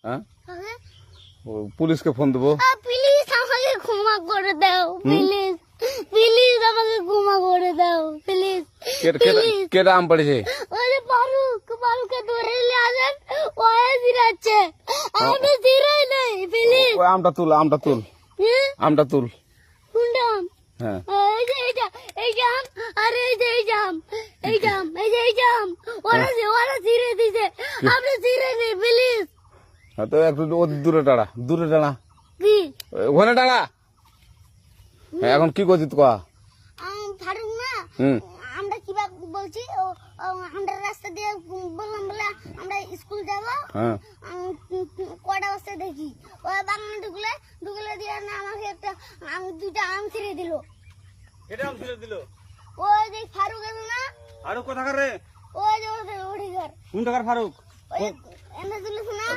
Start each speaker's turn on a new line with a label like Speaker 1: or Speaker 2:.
Speaker 1: হ্যাঁ পুলিশকে ফোন দেবো।
Speaker 2: প্লিজ আমাকে ক্ষমা করে দাও, প্লিজ প্লিজ আমাকে ক্ষমা করে দাও, প্লিজ।
Speaker 1: কেটা আম পড়েছে?
Speaker 2: ওই যে ফারুককে ধরে নিয়ে আসেন, ও জিরাচ্ছে, আমি জিরাই নাই, প্লিজ।
Speaker 1: ওই আমটা তুল আমটা তুল।
Speaker 2: কোনটা আম?
Speaker 1: হ্যাঁ
Speaker 2: এই যে এই জাম, আরে এই যে এই জাম, এই জাম, ওরা জিরে দিছে, আপনি জিরে নেই, প্লিজ।
Speaker 1: তো একটু দূরে দাঁড়া
Speaker 2: কি
Speaker 1: ওখানে দাঁড়া। এখন কি করছিস কয়া?
Speaker 2: ফারুক না, আমরা কিভাবে বলছি, আমরা রাস্তা দিয়ে বললাম বলে আমরা স্কুল যাবো, কটা বস্তা দেখি ওই বাগানে ঢুকলে দিয়ে না আমাকে একটা দুইটা আম ছিঁড়ে দিল।
Speaker 1: এটা আম ছিঁড়ে দিল?
Speaker 2: ওই যে ফারুক আছে না,
Speaker 1: ফারুক কোথাকার রে?
Speaker 2: ওই যে ওঠে ঘর।
Speaker 1: কোন টাকার ফারুক?
Speaker 2: এনে দিলিস না,